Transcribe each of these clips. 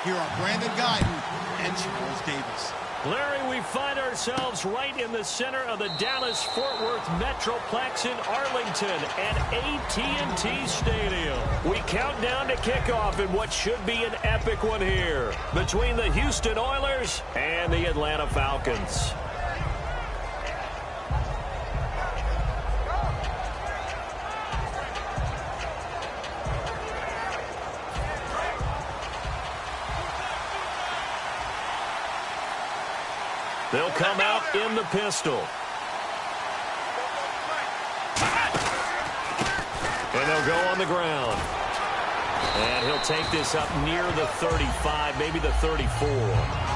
Here are Brandon Guyton and Charles Davis. Larry, we find ourselves right in the center of the Dallas-Fort Worth Metroplex in Arlington at AT&T Stadium. We count down to kickoff in what should be an epic one here between the Houston Oilers and the Atlanta Falcons. They'll come out in the pistol. And they'll go on the ground. And he'll take this up near the 35, maybe the 34.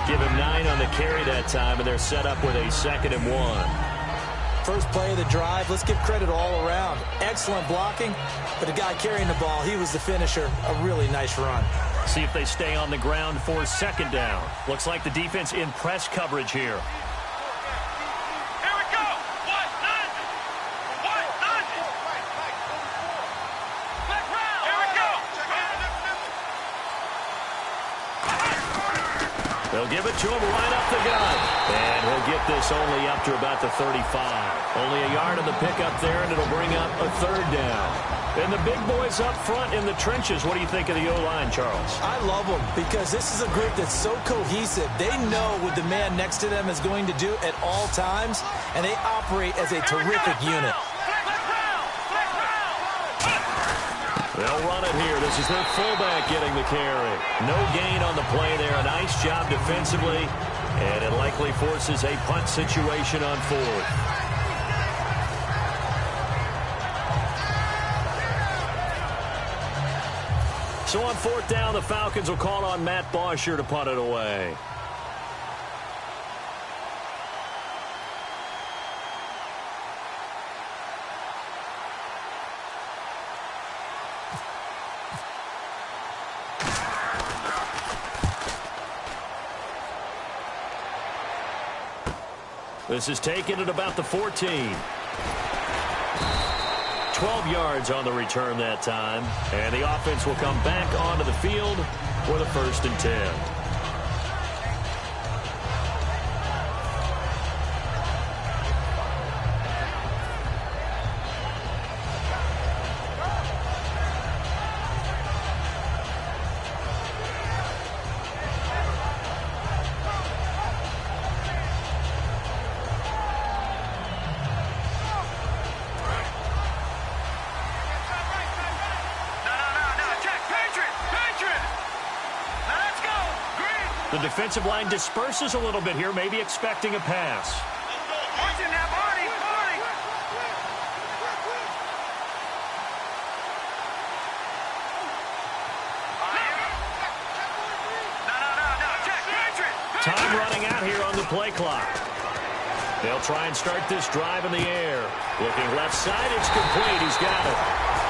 Give him 9 on the carry that time, and they're set up with a 2nd and 1. First play of the drive, let's give credit all around. Excellent blocking, but the guy carrying the ball, he was the finisher. A really nice run. See if they stay on the ground for 2nd down. Looks like the defense in press coverage here. Here we go. What? Here we go. They'll give it to him right up the gut. And he'll get this only up to about the 35. Only a yard on the pickup there, and it'll bring up a 3rd down. And the big boys up front in the trenches, what do you think of the O-line, Charles? I love them because this is a group that's so cohesive. They know what the man next to them is going to do at all times, and they operate as a terrific unit. They'll run it here. This is their fullback getting the carry. No gain on the play there. A nice job defensively, and it likely forces a punt situation on 4th. So on 4th down, the Falcons will call on Matt Bosher to punt it away. This is taken at about the 14. 12 yards on the return that time. And the offense will come back onto the field for the 1st and 10. The defensive line disperses a little bit here, maybe expecting a pass. Watching that, Marty. No. Check. Time running out here on the play clock. They'll try and start this drive in the air. Looking left side, it's complete. He's got it.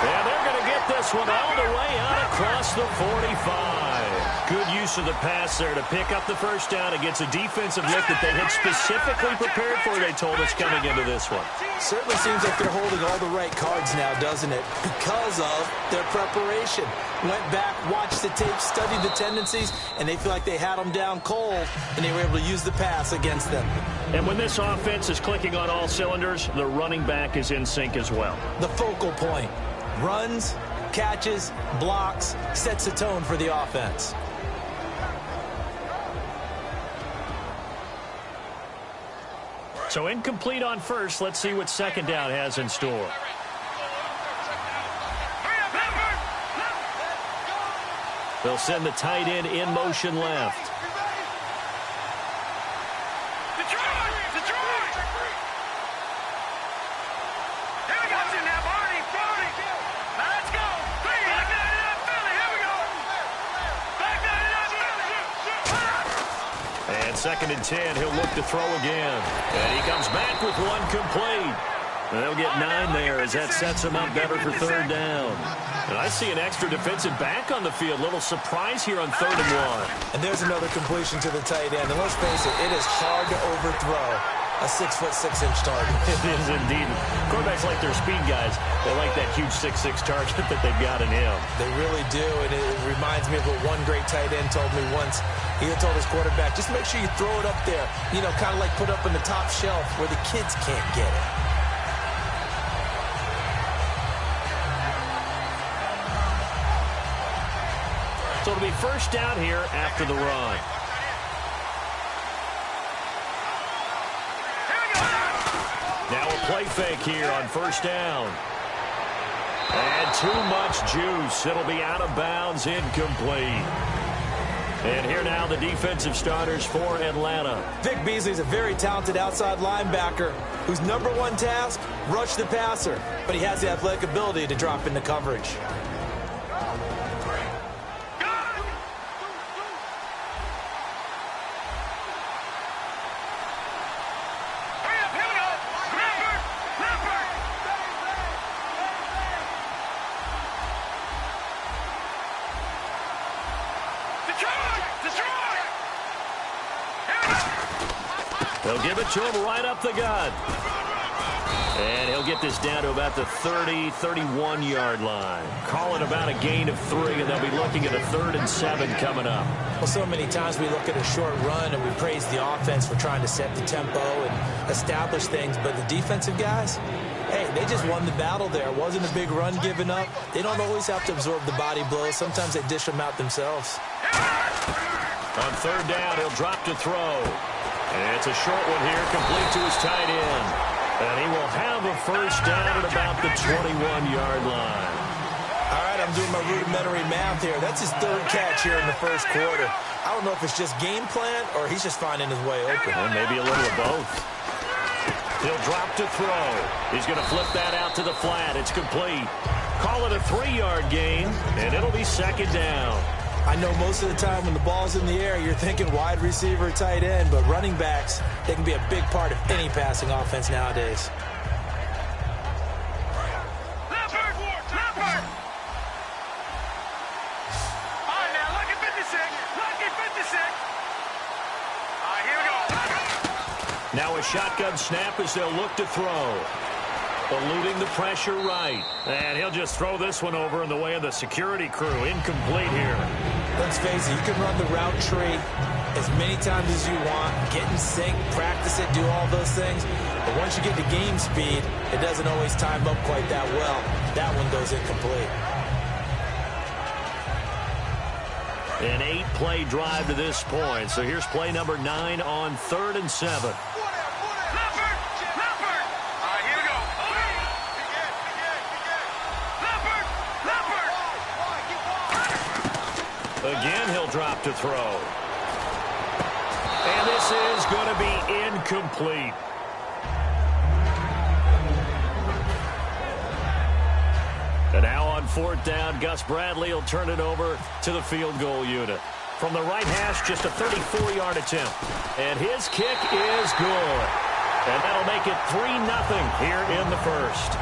And they're going to get this one all the way out across the 45. Good use of the pass there to pick up the 1st down against a defensive look that they had specifically prepared for, they told us, coming into this one. Certainly seems like they're holding all the right cards now, doesn't it? Because of their preparation. Went back, watched the tape, studied the tendencies, and they feel like they had them down cold, and they were able to use the pass against them. And when this offense is clicking on all cylinders, the running back is in sync as well. The focal point. Runs, catches, blocks, sets the tone for the offense. So incomplete on 1st. Let's see what 2nd down has in store. They'll send the tight end in motion left. And 2nd and 10, he'll look to throw again. And he comes back with one complete. And they'll get 9 there as that sets him up better for 3rd down. And I see an extra defensive back on the field. Little surprise here on 3rd and 1. And there's another completion to the tight end. And let's face it, it is hard to overthrow a 6'6" target. It is indeed. Quarterbacks like their speed guys. They like that huge 6'6" target that they've got in him. They really do, and it reminds me of what one great tight end told me once. He told his quarterback, just make sure you throw it up there, you know, kind of like put up in the top shelf where the kids can't get it. So it'll be first down here after the run. Now a play fake here on first down. And too much juice. It'll be out of bounds, incomplete. And here now the defensive starters for Atlanta. Vic Beasley's a very talented outside linebacker whose number one task, rush the passer. But he has the athletic ability to drop into coverage. They'll give it to him right up the gut. And he'll get this down to about the 30, 31-yard line. Call it about a gain of 3, and they'll be looking at a 3rd and 7 coming up. Well, so many times we look at a short run and we praise the offense for trying to set the tempo and establish things, but the defensive guys, hey, they just won the battle there. It wasn't a big run given up. They don't always have to absorb the body blows. Sometimes they dish them out themselves. On 3rd down, he'll drop to throw. And it's a short one here, complete to his tight end. And he will have a first down at about the 21-yard line. All right, I'm doing my rudimentary math here. That's his 3rd catch here in the first quarter. I don't know if it's just game plan or he's just finding his way open. Or maybe a little of both. He'll drop to throw. He's going to flip that out to the flat. It's complete. Call it a 3-yard gain, and it'll be 2nd down. I know most of the time when the ball's in the air, you're thinking wide receiver, tight end, but running backs, they can be a big part of any passing offense nowadays. Leopard! Leopard! All right, now, lucky 56. Lucky 56. All right, here we go. Now a shotgun snap as they'll look to throw. Eluding the pressure right. And he'll just throw this one over in the way of the security crew. Incomplete here. Let's face it, you can run the route tree as many times as you want, get in sync, practice it, do all those things. But once you get to game speed, it doesn't always time up quite that well. That one goes incomplete. An 8-play drive to this point. So here's play number 9 on 3rd and 7. Again, he'll drop to throw. And this is going to be incomplete. And now on 4th down, Gus Bradley will turn it over to the field goal unit. From the right hash, just a 34-yard attempt. And his kick is good. And that'll make it 3-0 here in the first.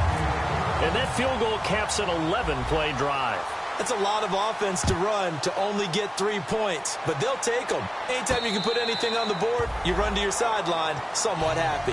And that field goal caps an 11-play drive. That's a lot of offense to run to only get 3 points, but they'll take them. Anytime you can put anything on the board, you run to your sideline somewhat happy.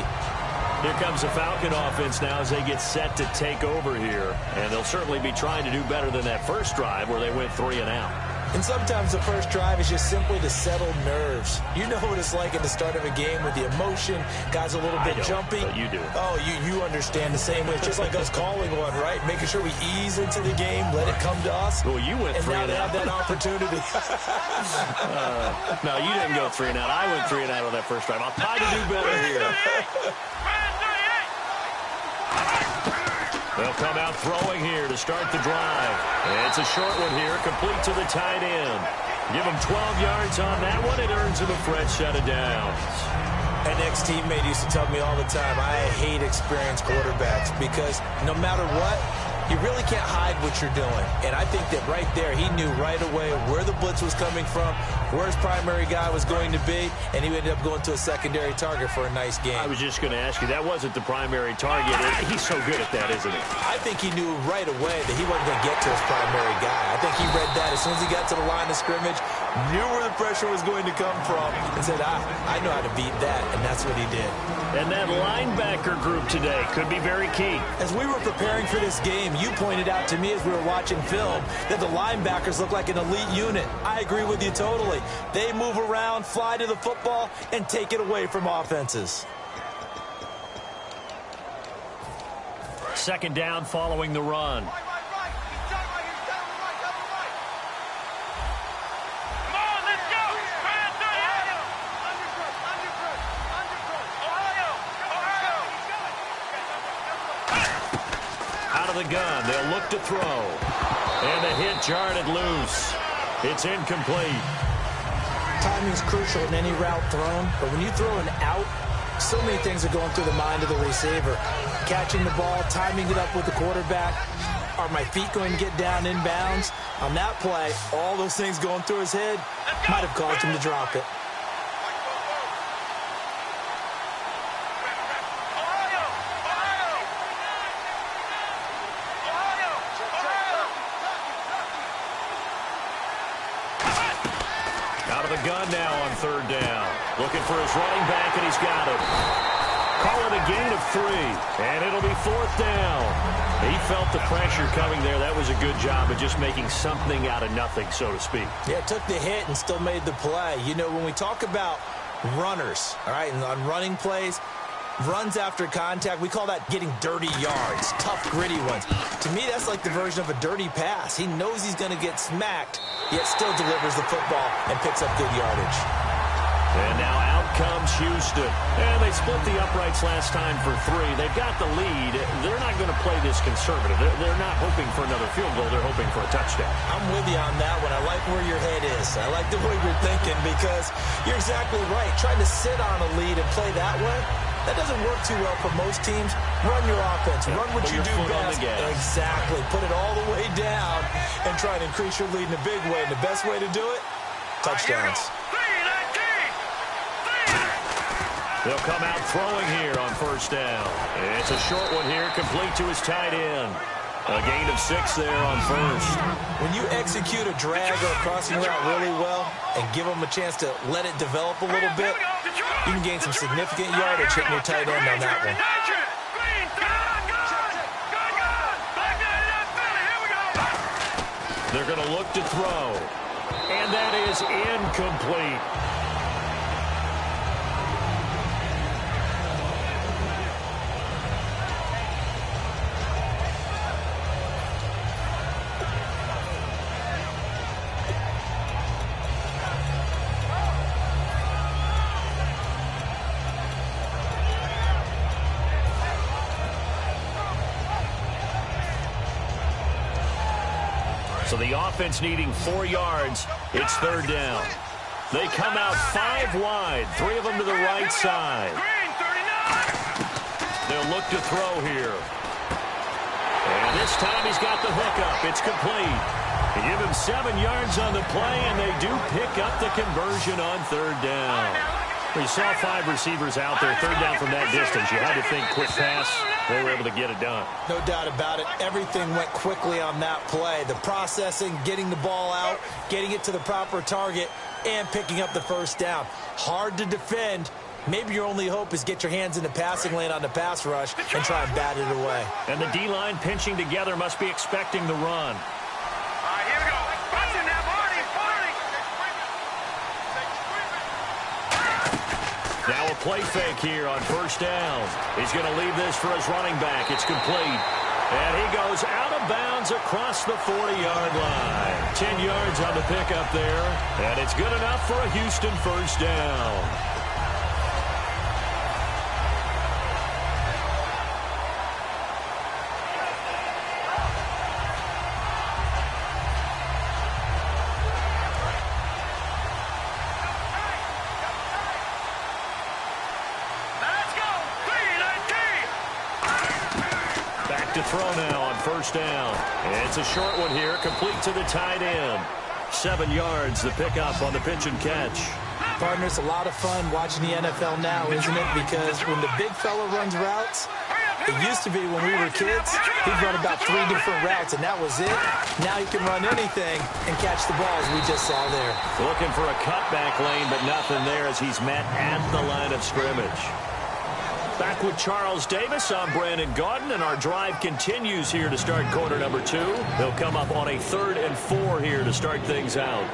Here comes the Falcon offense now as they get set to take over here. And they'll certainly be trying to do better than that first drive where they went 3 and out. And sometimes the first drive is just simply to settle nerves. You know what it's like at the start of a game with the emotion, guys a little bit jumpy. But you do. Oh, you understand the same way. It's just like us calling one, right? Making sure we ease into the game, let it come to us. Well, you went 3 and out. And now they have that opportunity. No, you didn't go 3 and out. I went 3 and out on that first drive. I'll try to do better here. They'll come out throwing here to start the drive. And it's a short one here, complete to the tight end. Give him 12 yards on that one. It earns him a fresh set of downs. An ex-teammate used to tell me all the time, I hate experienced quarterbacks because no matter what, you really can't hide what you're doing. And I think that right there, he knew right away where the blitz was coming from, where his primary guy was going to be, and he ended up going to a secondary target for a nice game. I was just going to ask you, that wasn't the primary target. He's so good at that, isn't he? I think he knew right away that he wasn't going to get to his primary guy. I think he read that as soon as he got to the line of scrimmage, knew where the pressure was going to come from, and said, I know how to beat that, and that's what he did. And that linebacker group today could be very key. As we were preparing for this game, you pointed out to me as we were watching film that the linebackers look like an elite unit. I agree with you totally. They move around, fly to the football, and take it away from offenses. Second down following the run. Out of the gun, they'll look to throw. And the hit jarred it loose. It's incomplete. Timing's crucial in any route thrown, but when you throw an out, so many things are going through the mind of the receiver. Catching the ball, timing it up with the quarterback. Are my feet going to get down inbounds? On that play, all those things going through his head might have caused him to drop it. Out of the gun now on third down. Looking for his running back, and he's got it. Call it a gain of 3, and it'll be fourth down. He felt the pressure coming there. That was a good job of just making something out of nothing, so to speak. Yeah, took the hit and still made the play. You know, when we talk about runners, all right, and on running plays, runs after contact, we call that getting dirty yards, tough, gritty ones. To me, that's like the version of a dirty pass. He knows he's going to get smacked, yet still delivers the football and picks up good yardage. And now out comes Houston. And they split the uprights last time for 3. They've got the lead. They're not going to play this conservative. They're not hoping for another field goal. They're hoping for a touchdown. I'm with you on that one. I like where your head is. I like the way you're thinking because you're exactly right. Trying to sit on a lead and play that way, that doesn't work too well for most teams. Run your offense. Run what you do best. Exactly. Put it all the way down and try to increase your lead in a big way. And the best way to do it, touchdowns. They'll come out throwing here on first down. It's a short one here, complete to his tight end. A gain of 6 there on first. When you execute a drag or a crossing route really well and give them a chance to let it develop a little bit, you can gain some significant yardage hitting your tight end on that one. They're going to look to throw. And that is incomplete. So the offense needing 4 yards. It's third down. They come out 5 wide, 3 of them to the right side. They'll look to throw here. And this time he's got the hookup. It's complete. They give him 7 yards on the play, and they do pick up the conversion on third down. You saw 5 receivers out there, third down from that distance. You had to think quick pass. They were able to get it done. No doubt about it. Everything went quickly on that play. The processing, getting the ball out, getting it to the proper target, and picking up the first down. Hard to defend. Maybe your only hope is get your hands in the passing lane on the pass rush and try and bat it away. And the D-line pinching together must be expecting the run. Here we go. Watching that, Barney. Now a play fake here on first down. He's going to leave this for his running back. It's complete. And he goes out of bounds across the 40-yard line. 10 yards on the pickup there. And it's good enough for a Houston first down. To throw now on first down. It's a short one here, complete to the tight end. 7 yards, the pickup on the pitch and catch. Partner, it's a lot of fun watching the NFL now, isn't it? Because when the big fella runs routes, It used to be when we were kids, he'd run about 3 different routes, and that was it. Now he can run anything and catch the ball, as we just saw there. Looking for a cutback lane, but nothing there as he's met at the line of scrimmage. Back with Charles Davis, I'm Brandon Gaudin, and our drive continues here to start quarter number 2. They'll come up on a 3rd and 4 here to start things out.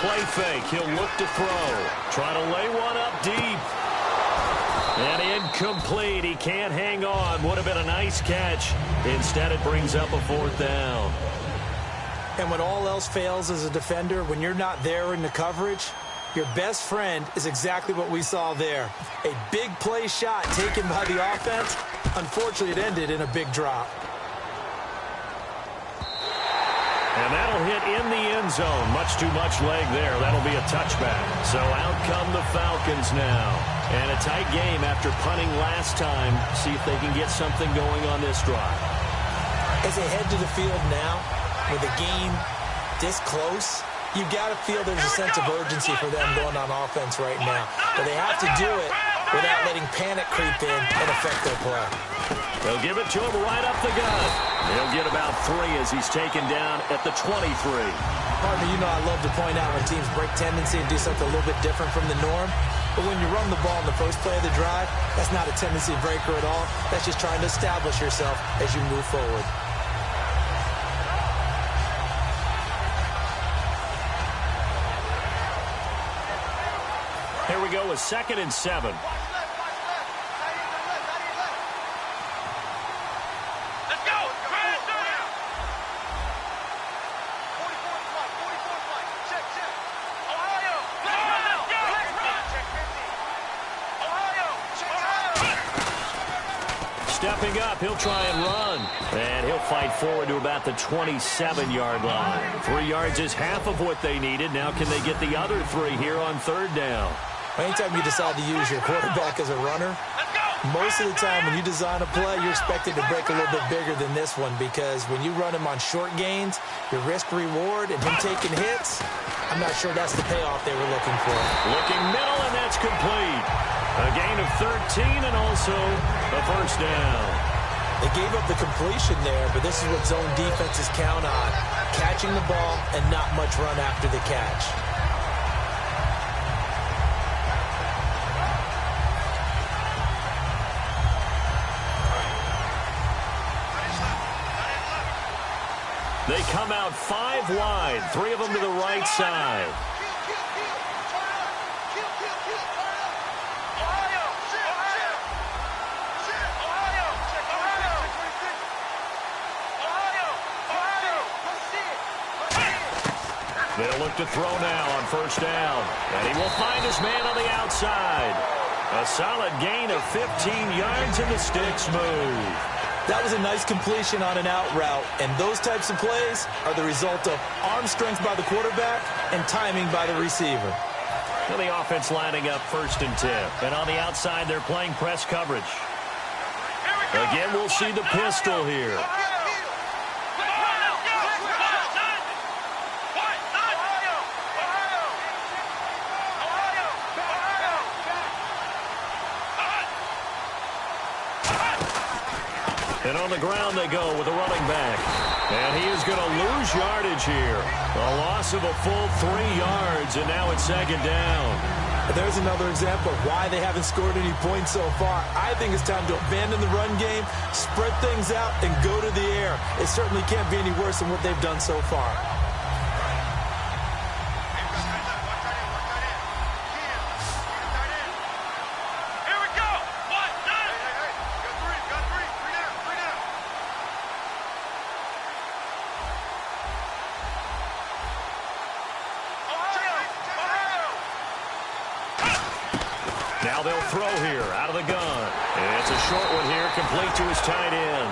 Play fake. He'll look to throw. Try to lay one up deep. And incomplete. He can't hang on. Would have been a nice catch. Instead, it brings up a 4th down. And when all else fails as a defender, when you're not there in the coverage, your best friend is exactly what we saw there. A big play shot taken by the offense. Unfortunately, it ended in a big drop. And that'll hit in the end zone. Much too much leg there. That'll be a touchback. So out come the Falcons now. And a tight game after punting last time. See if they can get something going on this drive. As they head to the field now, with the game this close, you got to feel there's a sense of urgency for them going on offense right now. But they have to do it without letting panic creep in and affect their play. They'll give it to him right up the gut. He'll get about 3 as he's taken down at the 23. Partner, you know I love to point out when teams break tendency and do something a little bit different from the norm. But when you run the ball in the first play of the drive, that's not a tendency breaker at all. That's just trying to establish yourself as you move forward. Here we go with 2nd and 7. Stepping up, he'll try and run. And he'll fight forward to about the 27-yard line. 3 yards is half of what they needed. Now can they get the other 3 here on 3rd down? Anytime you decide to use your quarterback as a runner, most of the time when you design a play, you're expected to break a little bit bigger than this one, because when you run him on short gains, your risk-reward and him taking hits, I'm not sure that's the payoff they were looking for. Looking middle, and that's complete. A gain of 13 and also a 1st down. They gave up the completion there, but this is what zone defenses count on, catching the ball and not much run after the catch. They come out 5 wide, 3 of them to the right side. They'll look to throw now on 1st down. And he will find his man on the outside. A solid gain of 15 yards, and the sticks move. That was a nice completion on an out route, and those types of plays are the result of arm strength by the quarterback and timing by the receiver. And the offense lining up 1st and 10. And on the outside, they're playing press coverage. Again, we'll see the pistol here. And on the ground they go with the running back. And he is going to lose yardage here. A loss of a full 3 yards, and now it's 2nd down. There's another example of why they haven't scored any points so far. I think it's time to abandon the run game, spread things out, and go to the air. It certainly can't be any worse than what they've done so far. Now they'll throw here out of the gun. And it's a short one here, complete to his tight end.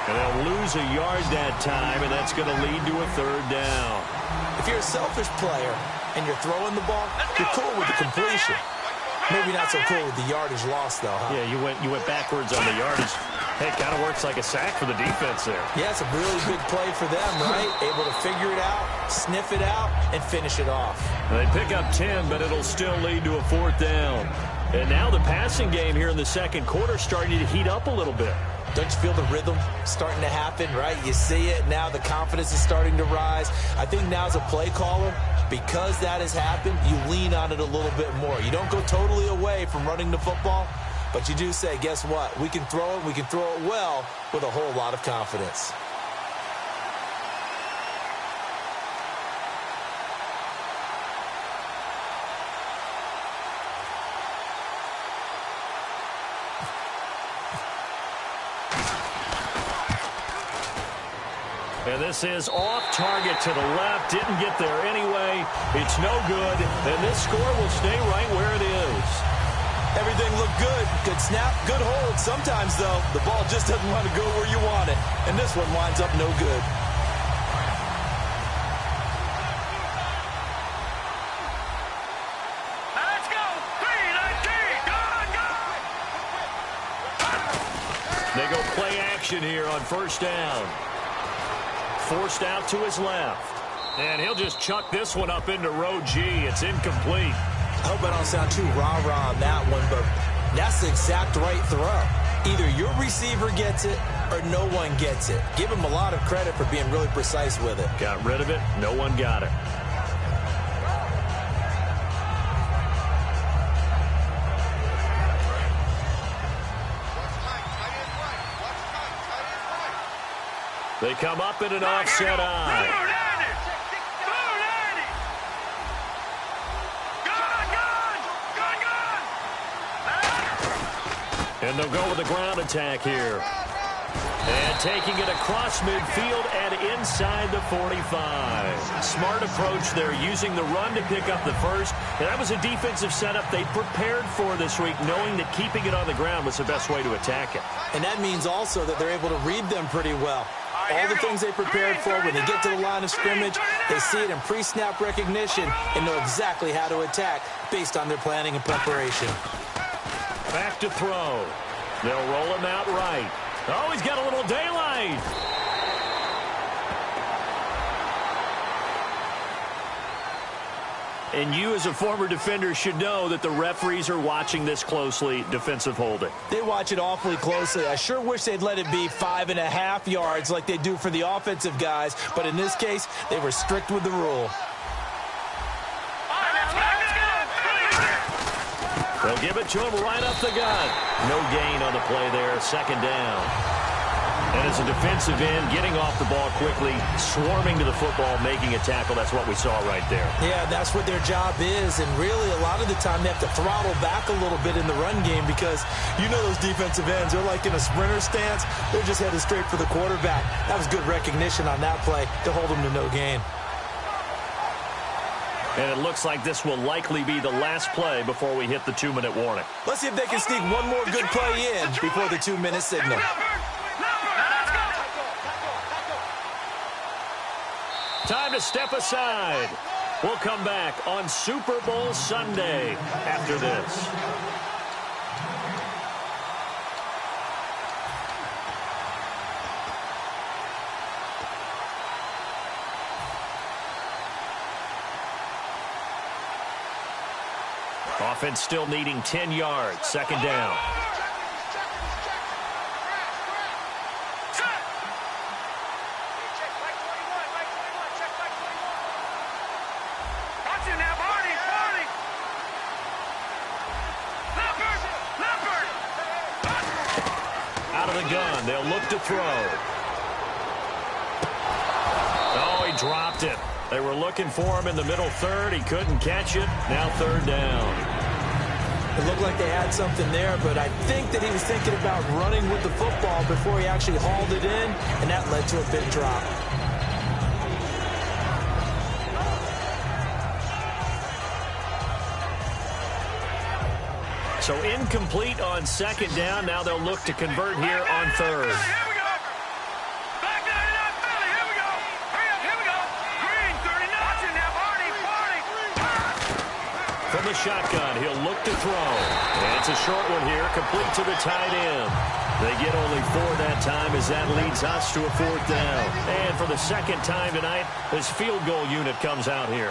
And they'll lose a yard that time, and that's going to lead to a third down. If you're a selfish player and you're throwing the ball, you're cool with the completion. Maybe not so cool with the yardage loss, though, huh? Yeah, you went backwards on the yardage. Hey, it kind of works like a sack for the defense there. Yeah, it's a really big play for them, right? Able to figure it out, sniff it out, and finish it off. They pick up 10, but it'll still lead to a fourth down. And now the passing game here in the second quarter starting to heat up a little bit. Don't you feel the rhythm starting to happen, right? You see it now. The confidence is starting to rise. I think now as a play caller, because that has happened, you lean on it a little bit more. You don't go totally away from running the football, but you do say, guess what? We can throw it. We can throw it well with a whole lot of confidence. And this is off target to the left. Didn't get there anyway. It's no good. And this score will stay right where it is. Everything looked good. Good snap, good hold. Sometimes, though, the ball just doesn't want to go where you want it. And this one winds up no good. Let's go. 3-19. Go. They go play action here on first down. Forced out to his left. And he'll just chuck this one up into row G. It's incomplete. I hope I don't sound too rah-rah on that one, but that's the exact right throw. Either your receiver gets it or no one gets it. Give him a lot of credit for being really precise with it. Got rid of it. No one got it. They come up in an offset eye. And they'll go with the ground attack here. And taking it across midfield and inside the 45. Smart approach there, using the run to pick up the first. And that was a defensive setup they prepared for this week, knowing that keeping it on the ground was the best way to attack it. And that means also that they're able to read them pretty well. All the things they prepared for, when they get to the line of scrimmage, they see it in pre-snap recognition and know exactly how to attack based on their planning and preparation. Back to throw. They'll roll him out right. Oh, he's got a little daylight. And you as a former defender should know that the referees are watching this closely, defensive holding. They watch it awfully closely. I sure wish they'd let it be 5.5 yards like they do for the offensive guys, but in this case, they were strict with the rule. They'll give it to him right up the gut. No gain on the play there, second down. And as a defensive end, getting off the ball quickly, swarming to the football, making a tackle, that's what we saw right there. Yeah, that's what their job is, and really a lot of the time they have to throttle back a little bit in the run game because you know those defensive ends, they're like in a sprinter stance, they're just headed straight for the quarterback. That was good recognition on that play to hold them to no gain. And it looks like this will likely be the last play before we hit the 2-minute warning. Let's see if they can sneak one more good play in before the 2-minute signal. Time to step aside. We'll come back on Super Bowl Sunday after this. Offense still needing 10 yards, second down. Out of the gun, they'll look to throw. Oh, he dropped it. They were looking for him in the middle third. He couldn't catch it. Now third down. It looked like they had something there, but I think that he was thinking about running with the football before he actually hauled it in, and that led to a big drop. So incomplete on second down. Now they'll look to convert here on third. shotgun. He'll look to throw. And it's a short one here, complete to the tight end. They get only 4 that time as that leads us to a 4th down. And for the second time tonight, this field goal unit comes out here.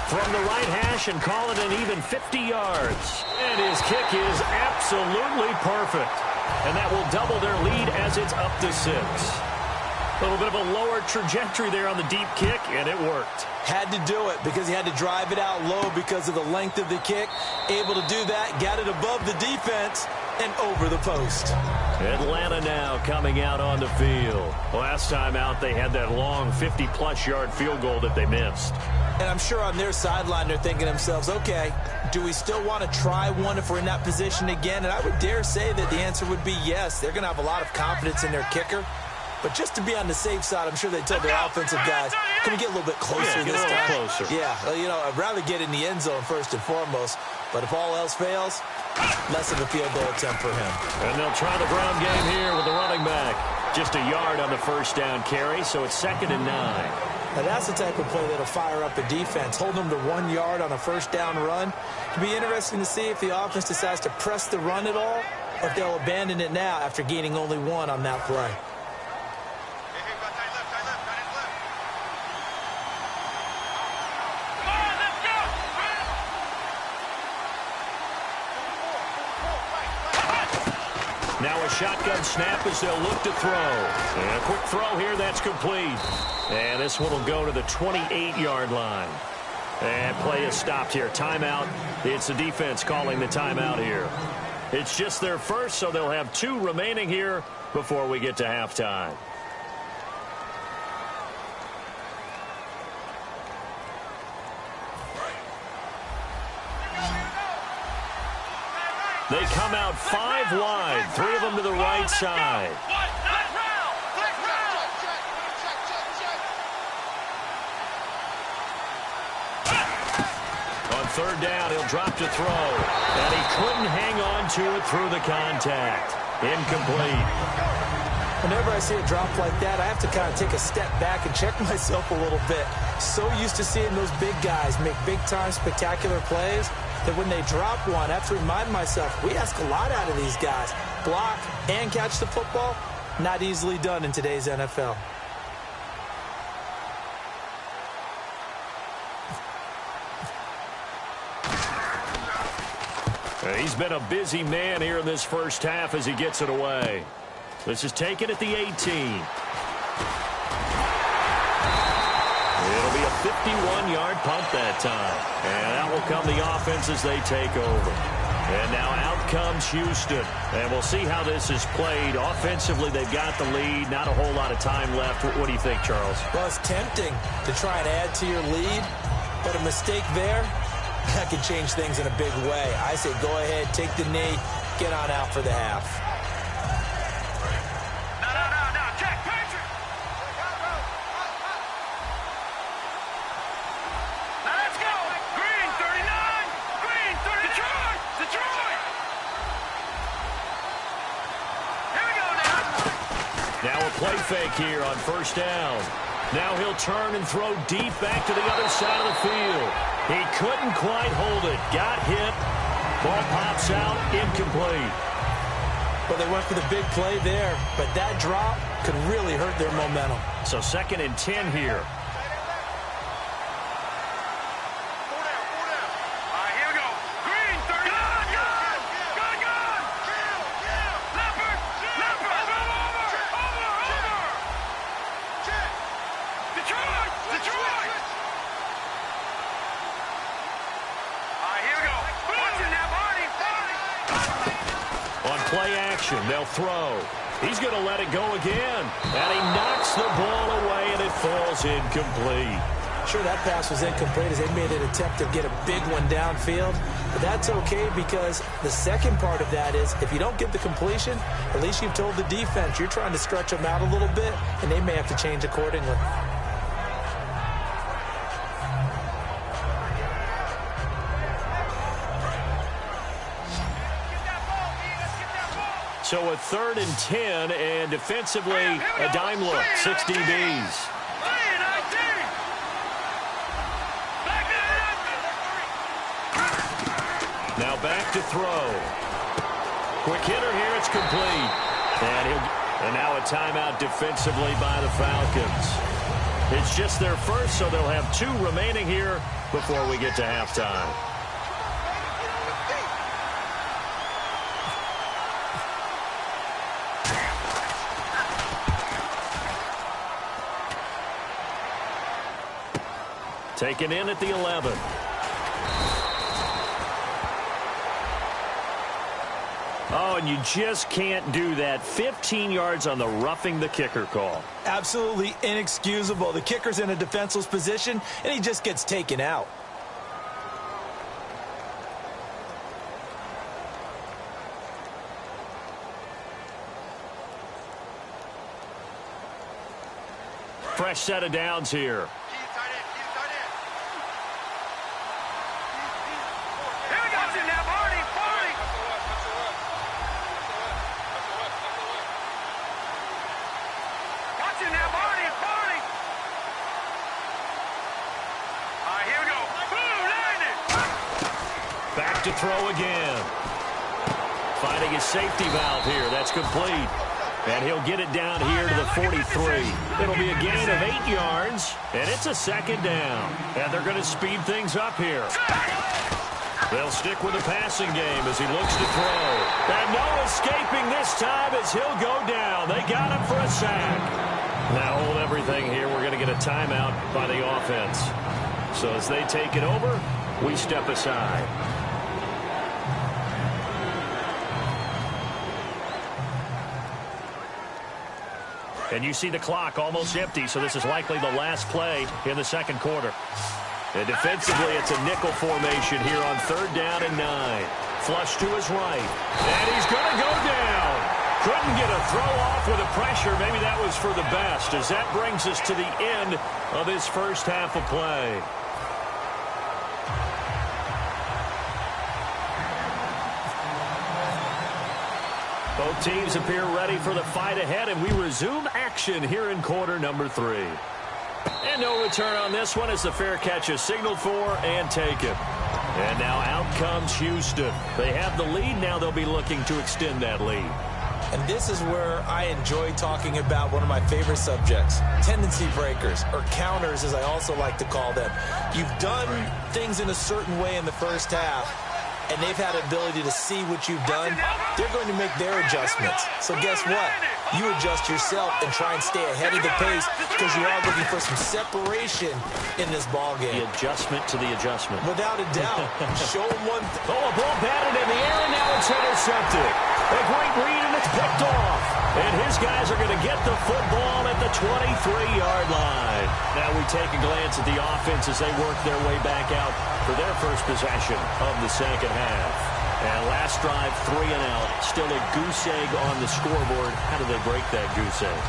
From the right hash and call it an even 50 yards. And his kick is absolutely perfect. And that will double their lead as it's up to 6. A little bit of a lower trajectory there on the deep kick, and it worked. Had to do it because he had to drive it out low because of the length of the kick. Able to do that, got it above the defense and over the post. Atlanta now coming out on the field. Last time out, they had that long 50-plus yard field goal that they missed. And I'm sure on their sideline they're thinking to themselves, okay, do we still want to try one if we're in that position again? And I would dare say that the answer would be yes. They're going to have a lot of confidence in their kicker. But just to be on the safe side, I'm sure they told their offensive guys, can we get a little bit closer this time? Closer. Yeah, you know, I'd rather get in the end zone first and foremost. But if all else fails, less of a field goal attempt for him. And they'll try the ground game here with the running back. Just a yard on the first down carry, so it's 2nd and 9. Now that's the type of play that'll fire up a defense. Hold them to 1 yard on a first down run. It'll be interesting to see if the offense decides to press the run at all, or if they'll abandon it now after gaining only 1 on that play. Now a shotgun snap as they'll look to throw. And a quick throw here, that's complete. And this one will go to the 28-yard line. And play is stopped here. Timeout. It's the defense calling the timeout here. It's just their first, so they'll have 2 remaining here before we get to halftime. They come out 5 wide, 3 of them to the right side. On 3rd down, he'll drop to throw. And he couldn't hang on to it through the contact. Incomplete. Whenever I see a drop like that, I have to kind of take a step back and check myself a little bit. So used to seeing those big guys make big-time spectacular plays that when they drop one, I have to remind myself, we ask a lot out of these guys. Block and catch the football, not easily done in today's NFL. He's been a busy man here in this first half as he gets it away. This is taken at the 18. It'll be a 51-yard punt that time. And out will come the offense as they take over. And now out comes Houston. And we'll see how this is played. Offensively, they've got the lead. Not a whole lot of time left. What do you think, Charles? Well, it's tempting to try and add to your lead. But a mistake there, that could change things in a big way. I say go ahead, take the knee, get on out for the half. Play fake here on 1st down. Now he'll turn and throw deep back to the other side of the field. He couldn't quite hold it. Got hit. Ball pops out. Incomplete. Well, they went for the big play there, but that drop could really hurt their momentum. So 2nd and 10 here. They'll throw. He's going to let it go again. And he knocks the ball away, and it falls incomplete. Sure, that pass was incomplete as they made an attempt to get a big one downfield. But that's okay because the second part of that is if you don't get the completion, at least you've told the defense you're trying to stretch them out a little bit, and they may have to change accordingly. So a 3rd and 10, and defensively, a dime look, 6 DBs. to throw. Quick hitter here. It's complete. And now a timeout defensively by the Falcons. It's just their first, so they'll have 2 remaining here before we get to halftime. Taken in at the 11. Oh, and you just can't do that. 15 yards on the roughing the kicker call. Absolutely inexcusable. The kicker's in a defenseless position, and he just gets taken out. Fresh set of downs here. Back to throw again. Finding his safety valve here. That's complete. And he'll get it down here to the 43. It'll be a gain of 8 yards, and it's a second down. And they're going to speed things up here. They'll stick with the passing game as he looks to throw. And no escaping this time as he'll go down. They got him for a sack. Now hold everything here. We're going to get a timeout by the offense. So as they take it over, we step aside. And you see the clock almost empty, so this is likely the last play in the second quarter. And defensively, it's a nickel formation here on 3rd down and 9. Flush to his right. And he's going to go down. Couldn't get a throw off with the pressure. Maybe that was for the best, as that brings us to the end of his first half of play. Both teams appear ready for the fight ahead, and we resume action here in quarter number 3. And no return on this one as the fair catch is signaled for and taken. And now out comes Houston. They have the lead. Now they'll be looking to extend that lead. And this is where I enjoy talking about one of my favorite subjects, tendency breakers, or counters as I also like to call them. You've done things in a certain way in the first half, and they've had the ability to see what you've done. They're going to make their adjustments. So guess what? You adjust yourself and try and stay ahead of the pace because you are looking for some separation in this ball game. The adjustment to the adjustment. Without a doubt. Show them one. Oh, a ball batted in the air, and now it's intercepted. A great read, and it's picked off. And his guys are going to get the football at the 23-yard line. Now we take a glance at the offense as they work their way back out for their first possession of the second half. And last drive, 3 and out. Still a goose egg on the scoreboard. How do they break that goose egg?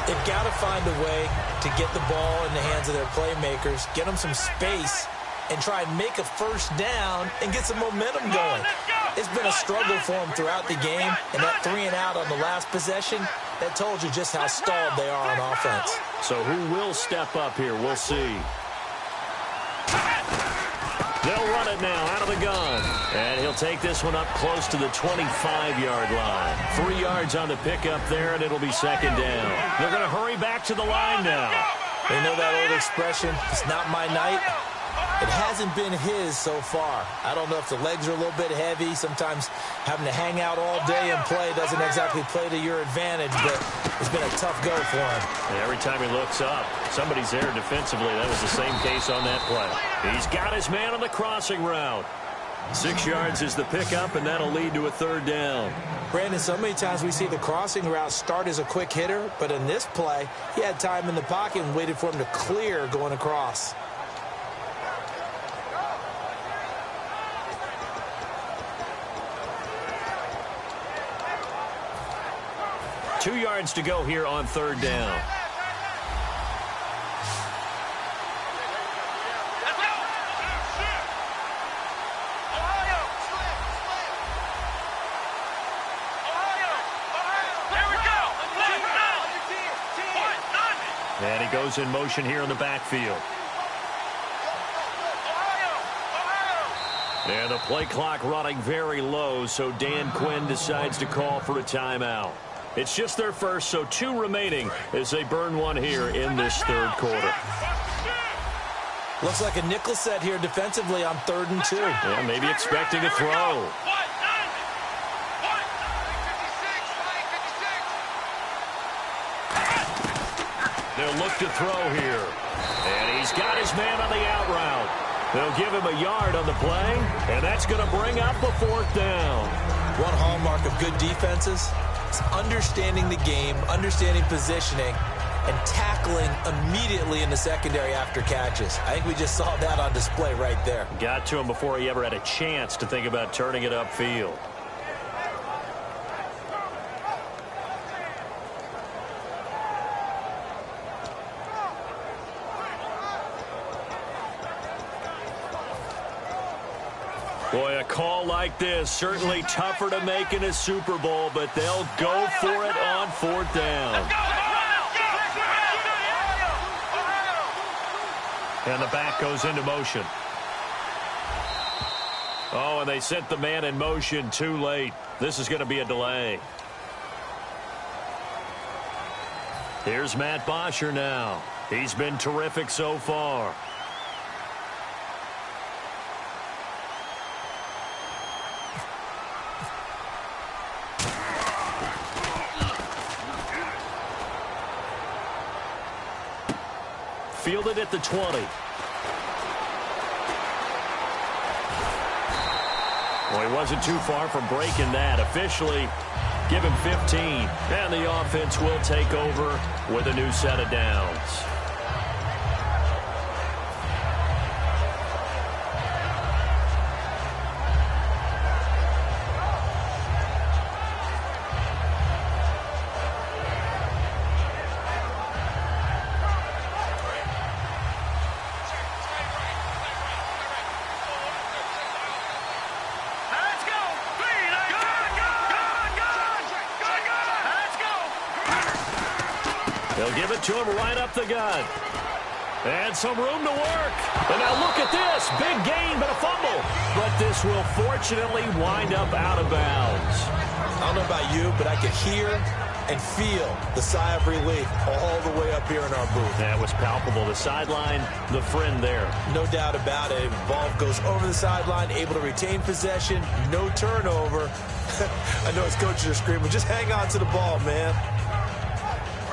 They've got to find a way to get the ball in the hands of their playmakers, get them some space, and try and make a first down and get some momentum going. It's been a struggle for them throughout the game, and that 3 and out on the last possession, that told you just how stalled they are on offense. So who will step up here? We'll see. They'll run it now out of the gun. And he'll take this one up close to the 25-yard line. 3 yards on the pickup there, and it'll be second down. They're going to hurry back to the line now. They know that old expression, it's not my night. It hasn't been his so far. I don't know if the legs are a little bit heavy. Sometimes having to hang out all day and play doesn't exactly play to your advantage, but it's been a tough go for him. And every time he looks up, somebody's there defensively. That was the same case on that play. He's got his man on the crossing route. 6 yards is the pickup, and that'll lead to a third down. Brandon, so many times we see the crossing route start as a quick hitter, but in this play, he had time in the pocket and waited for him to clear going across. Two yards to go here on third down. And he goes in motion here in the backfield. And the play clock running very low, so Dan Quinn decides to call for a timeout. It's just their first, so 2 remaining as they burn one here in this third quarter. Looks like a nickel set here defensively on 3rd and 2. Yeah, maybe expecting a throw. They'll look to throw here. And he's got his man on the out route. They'll give him a yard on the play, and that's going to bring up a 4th down. One hallmark of good defenses is understanding the game, understanding positioning, and tackling immediately in the secondary after catches. I think we just saw that on display right there. Got to him before he ever had a chance to think about turning it upfield. Boy, a call like this, certainly tougher to make in a Super Bowl, but they'll go for it on 4th down. And the back goes into motion. Oh, and they sent the man in motion too late. This is going to be a delay. Here's Matt Bosher now. He's been terrific so far. Fielded at the 20. Well, he wasn't too far from breaking that. Officially, give him 15. And the offense will take over with a new set of downs. They'll give it to him right up the gut. And some room to work. And now look at this. Big gain, but a fumble. But this will fortunately wind up out of bounds. I don't know about you, but I could hear and feel the sigh of relief all the way up here in our booth. That was palpable. The sideline, the friend there. No doubt about it. Ball goes over the sideline, able to retain possession, no turnover. I know his coaches are screaming, just hang on to the ball, man.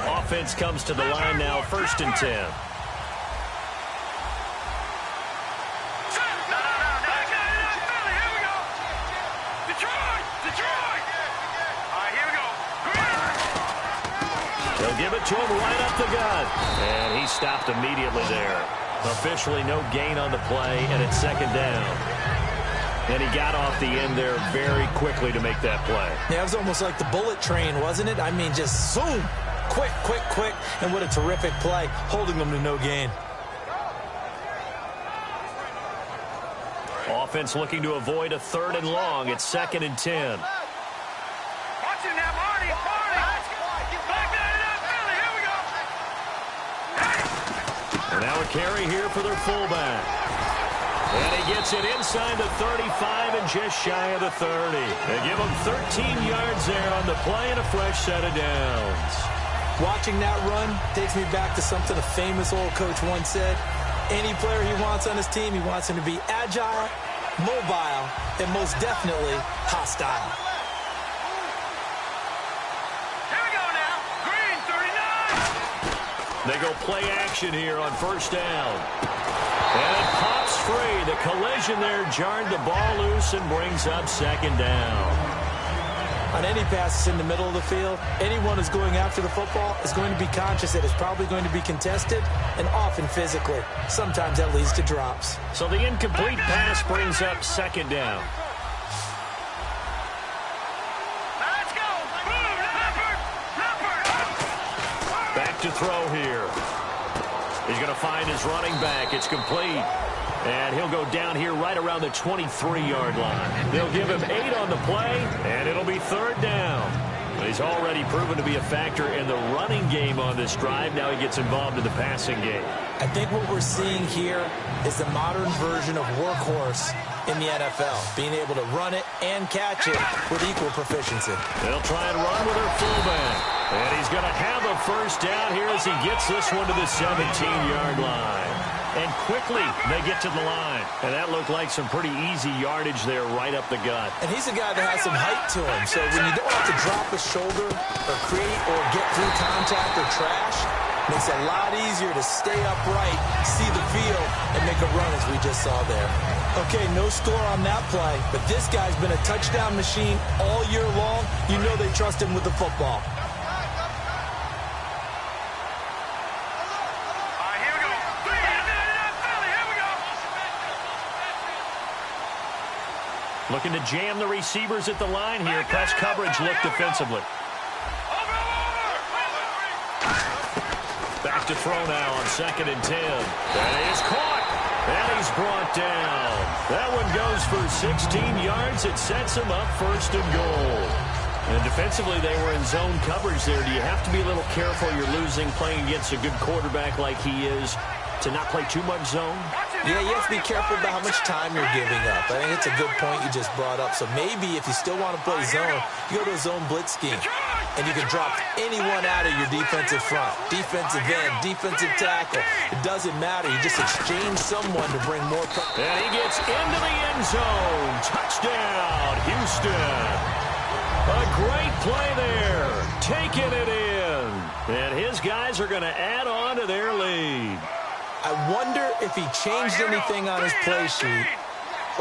Offense comes to the line now, 1st and 10. They'll give it to him right up the gut. And he stopped immediately there. Officially no gain on the play, and it's 2nd down. And he got off the end there very quickly to make that play. Yeah, it was almost like the bullet train, wasn't it? I mean, just zoom. Quick, quick, quick. And what a terrific play, holding them to no gain. Offense looking to avoid a 3rd and long. It's 2nd and 10. Watch it now, Marty. Back that up, Billy. Here we go. And now a carry here for their fullback. And he gets it inside the 35 and just shy of the 30. They give him 13 yards there on the play and a fresh set of downs. Watching that run takes me back to something a famous old coach once said. Any player he wants on his team, he wants him to be agile, mobile, and most definitely hostile. Here we go now. Green, 39. They go play action here on 1st down. And it pops free. The collision there jarred the ball loose and brings up 2nd down. On any passes in the middle of the field, anyone who's going after the football is going to be conscious that it's probably going to be contested and often physically. Sometimes that leads to drops. So the incomplete pass brings up 2nd down. Let's go. Back to throw here. He's going to find his running back. It's complete. And he'll go down here right around the 23-yard line. They'll give him 8 on the play, and it'll be 3rd down. He's already proven to be a factor in the running game on this drive. Now he gets involved in the passing game. I think what we're seeing here is the modern version of workhorse in the NFL, being able to run it and catch it with equal proficiency. They'll try and run with their fullback. And he's going to have a first down here as he gets this one to the 17-yard line. And quickly they get to the line. And that looked like some pretty easy yardage there right up the gut. And he's a guy that has some height to him. So when you don't have to drop a shoulder or create or get through contact or trash, it makes it a lot easier to stay upright, see the field, and make a run as we just saw there. Okay, no score on that play, but this guy's been a touchdown machine all year long. You know they trust him with the football. Looking to jam the receivers at the line here. Press coverage look defensively. Back to throw now on 2nd and 10. That is caught. And he's brought down. That one goes for 16 yards. It sets him up 1st and goal. And defensively, they were in zone coverage there. Do you have to be a little careful? You're losing playing against a good quarterback like he is to not play too much zone? Yeah, you have to be careful about how much time you're giving up. I think it's a good point you just brought up. So maybe if you still want to play zone, you go to a zone blitz scheme. And you can drop anyone out of your defensive front. Defensive end, defensive tackle. It doesn't matter. You just exchange someone to bring more pressure. And he gets into the end zone. Touchdown, Houston. A great play there. Taking it in. And his guys are going to add on to their lead. I wonder if he changed anything on his play sheet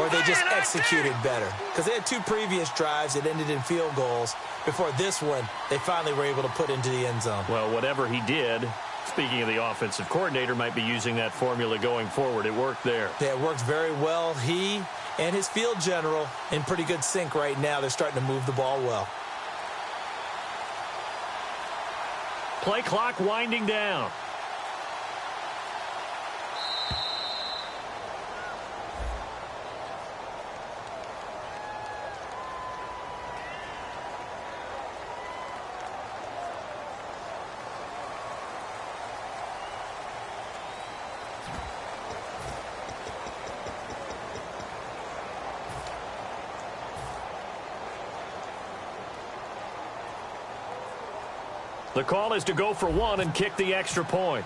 or they just executed better. Because they had 2 previous drives that ended in field goals. Before this one, they finally were able to put into the end zone. Well, whatever he did, speaking of the offensive coordinator, might be using that formula going forward. It worked there. Yeah, it worked very well. He and his field general in pretty good sync right now. They're starting to move the ball well. Play clock winding down. The call is to go for 1 and kick the extra point.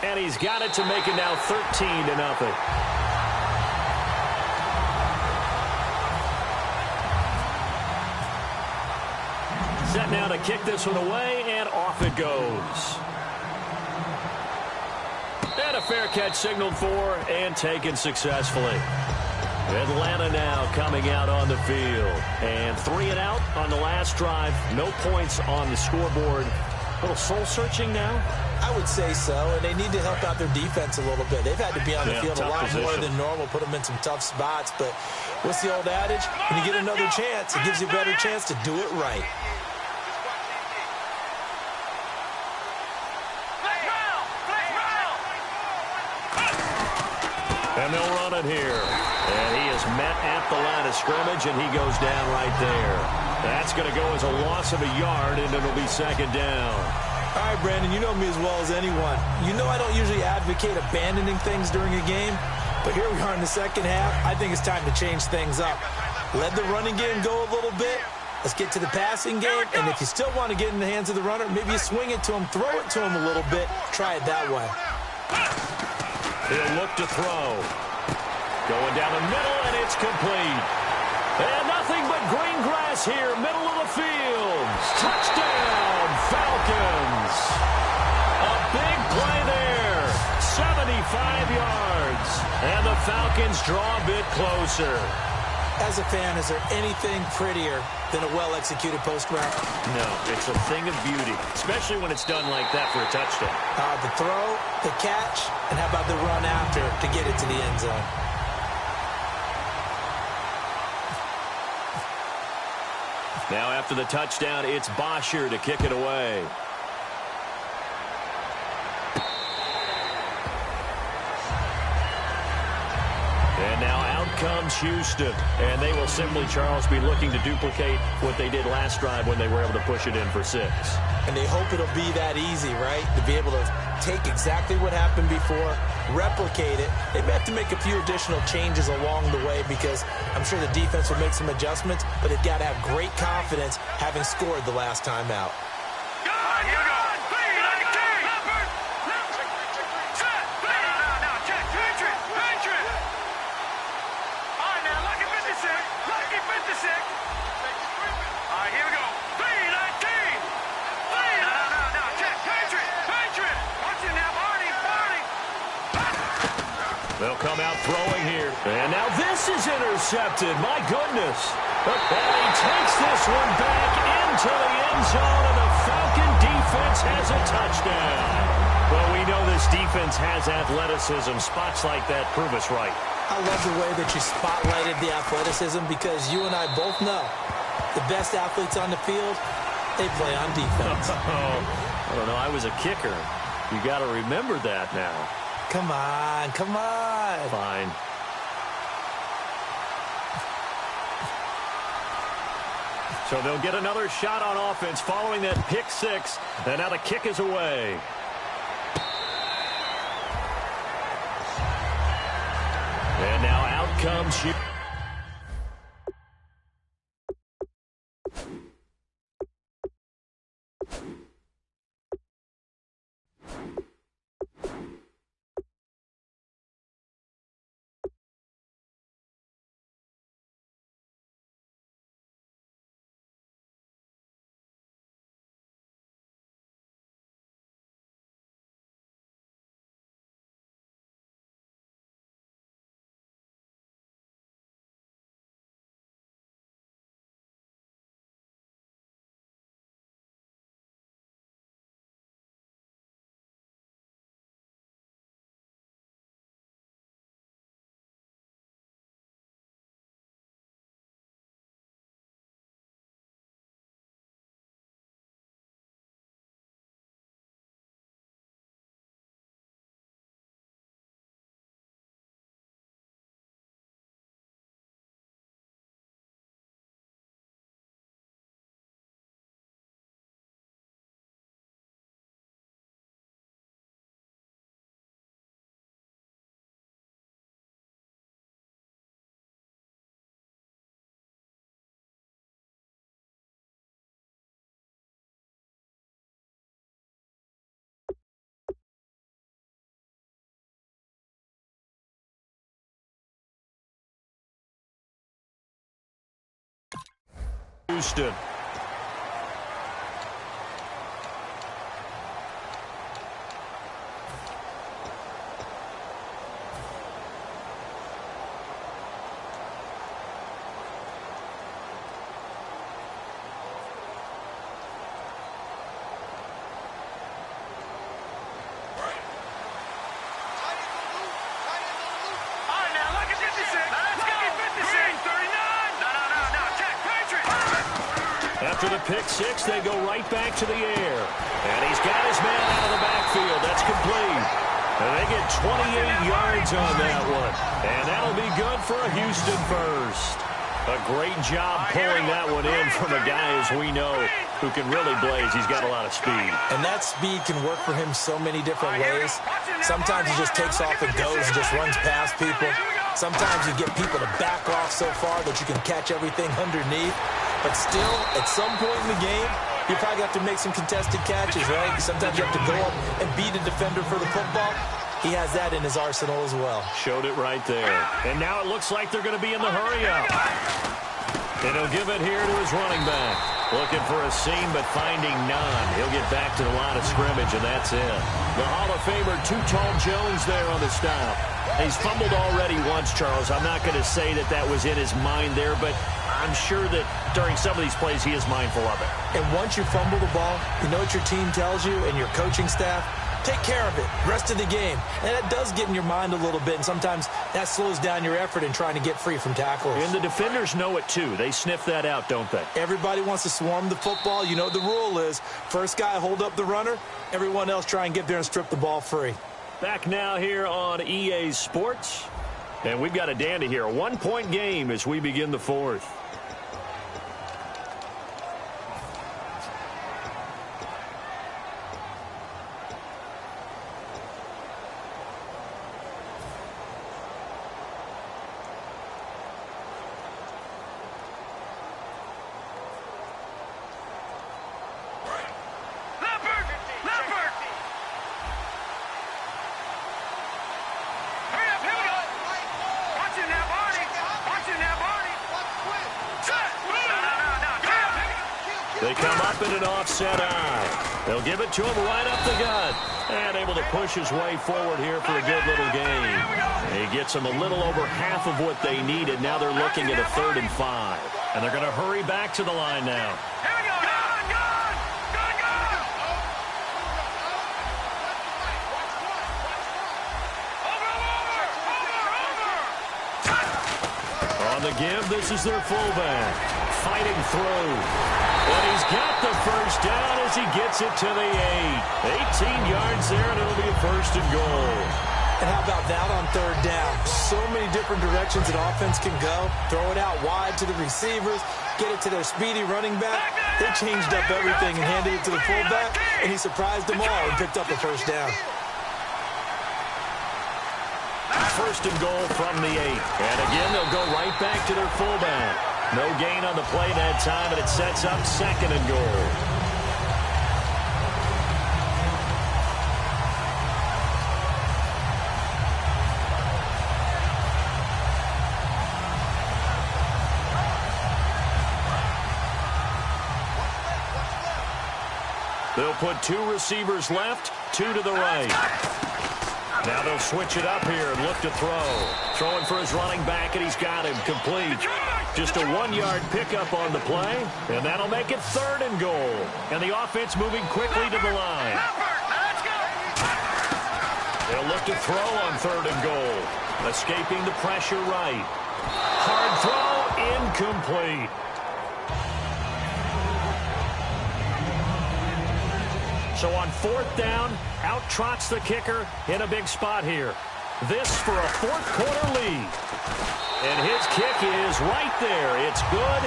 And he's got it to make it now 13-0. Set now to kick this one away, and off it goes. And a fair catch signaled for and taken successfully. Atlanta now coming out on the field. And 3 and out on the last drive. No points on the scoreboard. A little soul-searching now? I would say so, and they need to help out their defense a little bit. They've had to be on the field a lot more than normal, put them in some tough spots. But what's the old adage? When you get another chance, it gives you a better chance to do it right. And they'll run it here. And he is met at the line of scrimmage, and he goes down right there. That's going to go as a loss of a yard, and it'll be 2nd down. All right, Brandon, you know me as well as anyone. You know I don't usually advocate abandoning things during a game, but here we are in the second half. I think it's time to change things up. Let the running game go a little bit. Let's get to the passing game, and if you still want to get in the hands of the runner, maybe you swing it to him, throw it to him a little bit, try it that way. He'll look to throw. Going down the middle, and it's complete. And nothing but green grass here, middle of the field. Touchdown, Falcons. A big play there. 75 yards. And the Falcons draw a bit closer. As a fan, is there anything prettier than a well-executed post route? No, it's a thing of beauty, especially when it's done like that for a touchdown. The throw, the catch, and how about the run after to get it to the end zone? Now after the touchdown, it's Bosher to kick it away. And now out comes against Houston. And they will simply, Charles, be looking to duplicate what they did last drive when they were able to push it in for 6. And they hope it'll be that easy, right? To be able to take exactly what happened before, replicate it. They may have to make a few additional changes along the way because I'm sure the defense will make some adjustments, but they've got to have great confidence having scored the last time out. Here we go. They'll come out throwing here. And now this is intercepted. My goodness. And he takes this one back into the end zone, and the Falcon defense has a touchdown. Well, we know this defense has athleticism. Spots like that prove us right. I love the way that you spotlighted the athleticism because you and I both know the best athletes on the field, they play on defense. I don't know. I was a kicker. You got to remember that now. Come on, come on. Fine. So they'll get another shot on offense following that pick 6. And now the kick is away. And now out comes Houston. After the pick 6, they go right back to the air. And he's got his man out of the backfield. That's complete. And they get 28 yards on that one. And that'll be good for a Houston first. A great job pulling that one in from a guy, as we know, who can really blaze. He's got a lot of speed. And that speed can work for him so many different ways. Sometimes he just takes off and goes and just runs past people. Sometimes you get people to back off so far that you can catch everything underneath. But still, at some point in the game, you probably have to make some contested catches, right? Sometimes you have to go up and beat a defender for the football. He has that in his arsenal as well. Showed it right there. And now it looks like they're going to be in the hurry-up. And he'll give it here to his running back. Looking for a seam, but finding none. He'll get back to the line of scrimmage, and that's it. The Hall of Famer, Too Tall Jones there on the stop. He's fumbled already once, Charles. I'm not going to say that that was in his mind there, but I'm sure that during some of these plays he is mindful of it. And once you fumble the ball, you know what your team tells you and your coaching staff? Take care of it, rest of the game. And that does get in your mind a little bit, and sometimes that slows down your effort in trying to get free from tacklers. And the defenders know it too. They sniff that out, don't they? Everybody wants to swarm the football. You know what the rule is. First guy hold up the runner, everyone else try and get there and strip the ball free. Back now here on EA Sports. And we've got a dandy here. A 1-point game as we begin the fourth. They come up in an offset eye. They'll give it to him right up the gut. And able to push his way forward here for a good little gain. He gets them a little over half of what they needed. Now they're looking at a 3rd and 5. And they're going to hurry back to the line now. On the give, this is their fullback. Fighting through. And he's got the first down as he gets it to the 8. 18 yards there, and it'll be a 1st and goal. And how about that on 3rd down? So many different directions an offense can go. Throw it out wide to the receivers, get it to their speedy running back. They changed up everything and handed it to the fullback, and he surprised them all and picked up a 1st down. 1st and goal from the 8. And again, they'll go right back to their fullback. No gain on the play that time, and it sets up 2nd and goal. They'll put 2 receivers left, 2 to the right. Now they'll switch it up here and look to throw. Throwing for his running back, and he's got him complete. Just a 1-yard pickup on the play, and that'll make it 3rd and goal. And the offense moving quickly to the line. They'll look to throw on 3rd and goal. Escaping the pressure right. Hard throw, incomplete. So on 4th down, out trots the kicker in a big spot here. This for a 4th quarter lead. And his kick is right there. It's good.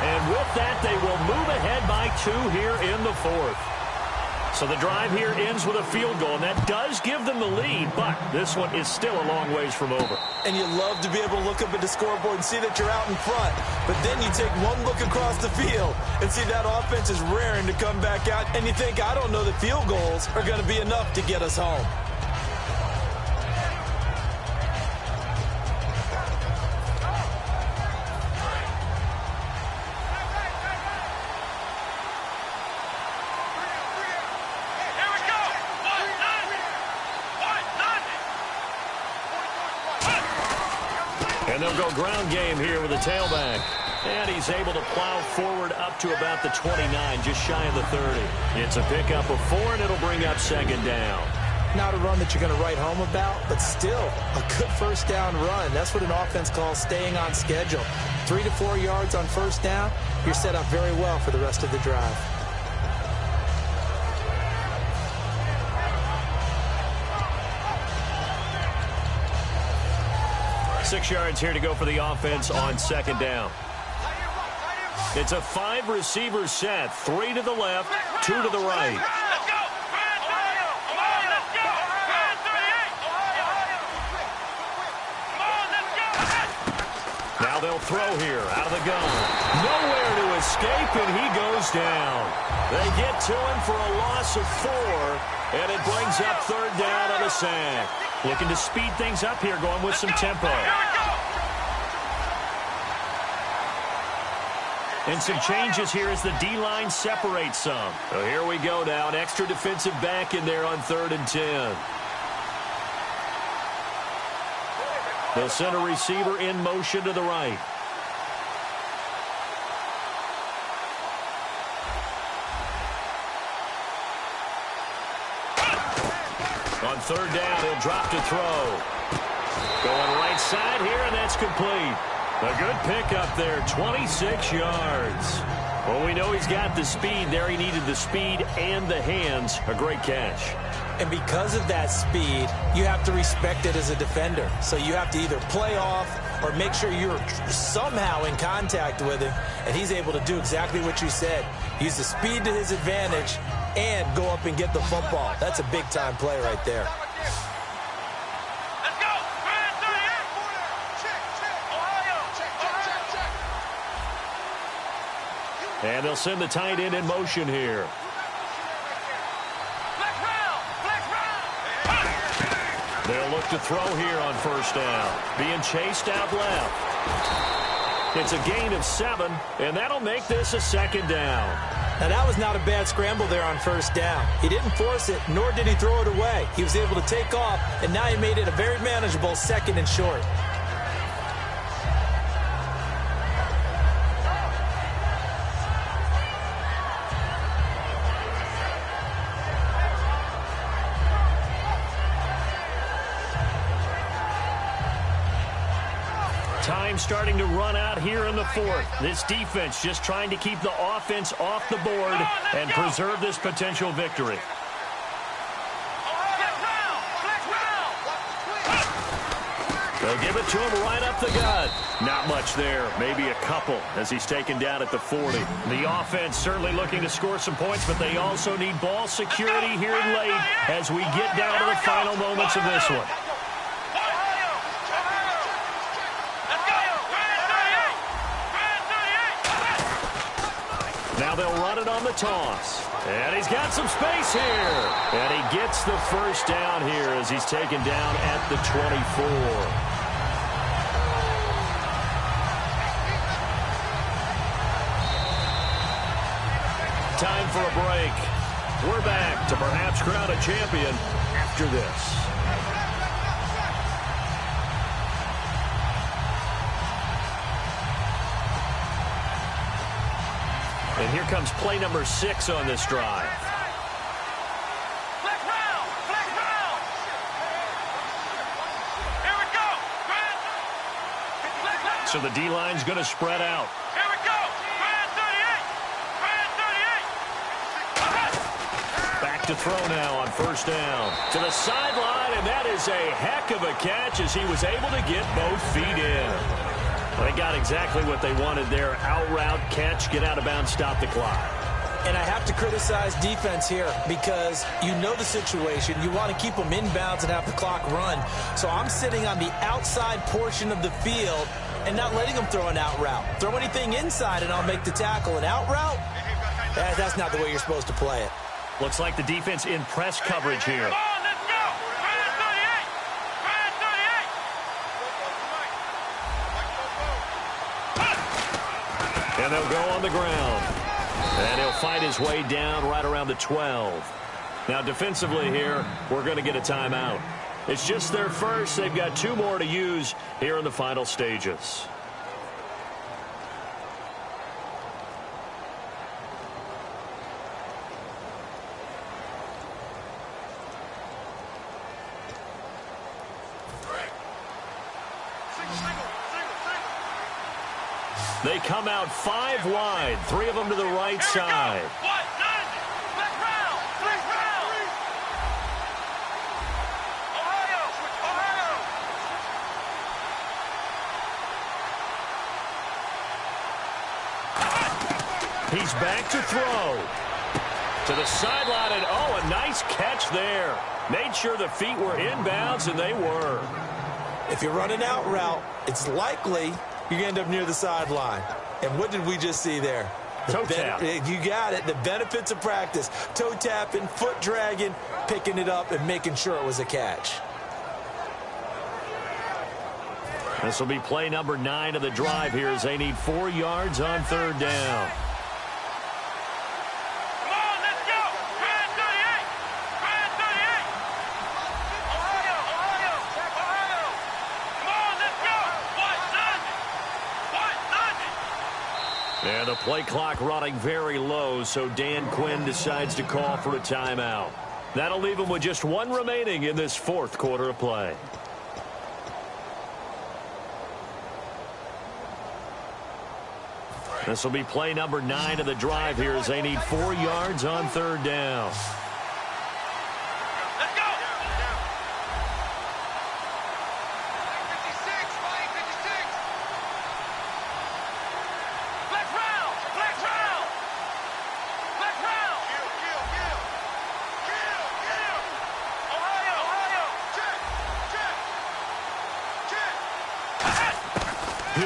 And with that, they will move ahead by 2 here in the 4th. So the drive here ends with a field goal, and that does give them the lead, but this one is still a long ways from over. And you love to be able to look up at the scoreboard and see that you're out in front, but then you take one look across the field and see that offense is raring to come back out, and you think, I don't know that field goals are going to be enough to get us home. And they'll go ground game here with a tailback. And he's able to plow forward up to about the 29, just shy of the 30. It's a pickup of 4, and it'll bring up 2nd down. Not a run that you're going to write home about, but still a good 1st down run. That's what an offense calls staying on schedule. 3 to 4 yards on 1st down, you're set up very well for the rest of the drive. Six yards here to go for the offense on 2nd down. It's a 5-receiver set. 3 to the left, 2 to the right. Now they'll throw here out of the gun. Nowhere to escape, and he goes down. They get to him for a loss of 4, and it brings up 3rd down on a sack. Looking to speed things up here, going with some tempo. And some changes here as the D-line separates some. So here we go now, an extra defensive back in there on 3rd and 10. They'll send a receiver in motion to the right. On 3rd down, he'll drop to throw. Going right side here, and that's complete. A good pickup there, 26 yards. Well, we know he's got the speed there. He needed the speed and the hands. A great catch. And because of that speed, you have to respect it as a defender. So you have to either play off or make sure you're somehow in contact with him, and he's able to do exactly what you said. Use the speed to his advantage and go up and get the football. That's a big-time play right there. Let's go! And they'll send the tight end in motion here. They'll look to throw here on first down. Being chased out left. It's a gain of 7, and that'll make this a second down. Now, that was not a bad scramble there on first down. He didn't force it, nor did he throw it away. He was able to take off, and now he made it a very manageable 2nd and short. Time starting to run out here in the 4th. This defense just trying to keep the offense off the board and preserve this potential victory. They'll give it to him right up the gut. Not much there, maybe a couple as he's taken down at the 40. The offense certainly looking to score some points, but they also need ball security here late as we get down to the final moments of this one. Now they'll run it on the toss. And he's got some space here. And he gets the first down here as he's taken down at the 24. Time for a break. We're back to perhaps crown a champion after this. And here comes play number 6 on this drive. Flex round! Flex round! Here we go! So the D-line's going to spread out. Here we go! Brand 38! Back to throw now on first down. To the sideline, and that is a heck of a catch as he was able to get both feet in. They got exactly what they wanted there. Out route, catch, get out of bounds, stop the clock. And I have to criticize defense here because you know the situation. You want to keep them inbounds and have the clock run. So I'm sitting on the outside portion of the field and not letting them throw an out route. Throw anything inside and I'll make the tackle. An out route? That's not the way you're supposed to play it. Looks like the defense in press coverage here. And they'll go on the ground. And he'll fight his way down right around the 12. Now, defensively here, we're going to get a timeout. It's just their first. They've got 2 more to use here in the final stages. They come out 5 wide, 3 of them to the right side. He's back to throw. To the sideline, and oh, a nice catch there. Made sure the feet were inbounds, and they were. If you run an out route, it's likely you're going to end up near the sideline. And what did we just see there? Toe tap. You got it. The benefits of practice. Toe tapping, foot dragging, picking it up, and making sure it was a catch. This will be play number 9 of the drive here as they need 4 yards on 3rd down. And the play clock running very low, so Dan Quinn decides to call for a timeout. That'll leave him with just 1 remaining in this 4th quarter of play. This will be play number 9 of the drive here as they need 4 yards on 3rd down. Let's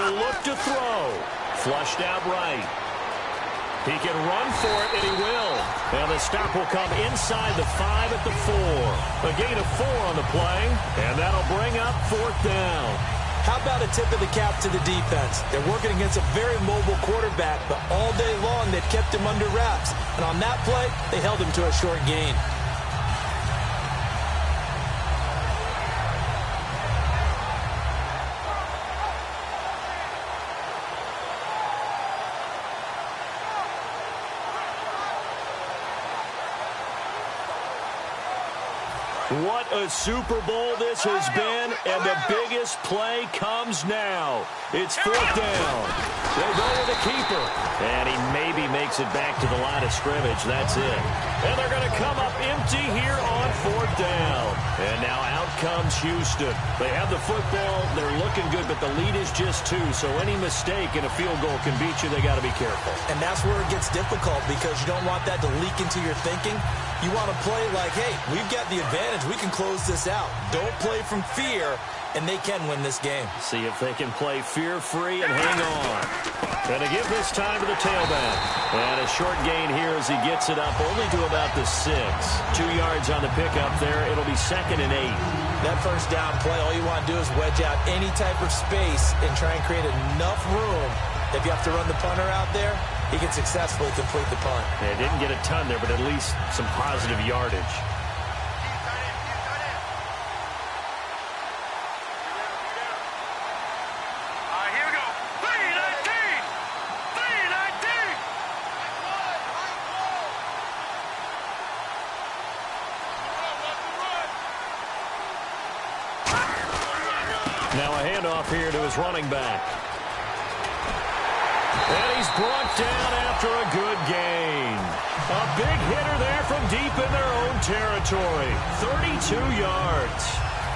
He'll look to throw. Flushed out right. He can run for it, and he will. And the stop will come inside the 5 at the 4. A gain of 4 on the play, and that'll bring up 4th down. How about a tip of the cap to the defense? They're working against a very mobile quarterback, but all day long they've kept him under wraps. And on that play, they held him to a short gain. What a Super Bowl this has been, and the biggest play comes now. It's 4th down. They'll go with the keeper, and he maybe makes it back to the line of scrimmage. That's it. And they're going to come up empty here on 4th down. And now out comes Houston. They have the football. They're looking good, but the lead is just 2, so any mistake in a field goal can beat you. They got to be careful. And that's where it gets difficult because you don't want that to leak into your thinking. You want to play like, hey, we've got the advantage. We can close this out. Don't play from fear, and they can win this game. See if they can play fear-free and hang on. And to give this time to the tailback. And a short gain here as he gets it up only to about the 6. 2 yards on the pickup there. It'll be 2nd and 8. That first down play, all you want to do is wedge out any type of space and try and create enough room. If you have to run the punter out there, he can successfully complete the punt. Yeah, didn't get a ton there, but at least some positive yardage. Here we go. 319! 319! Now a handoff here to his running back. And he's brought down after a good gain. A big hitter there from deep in their own territory. 32 yards.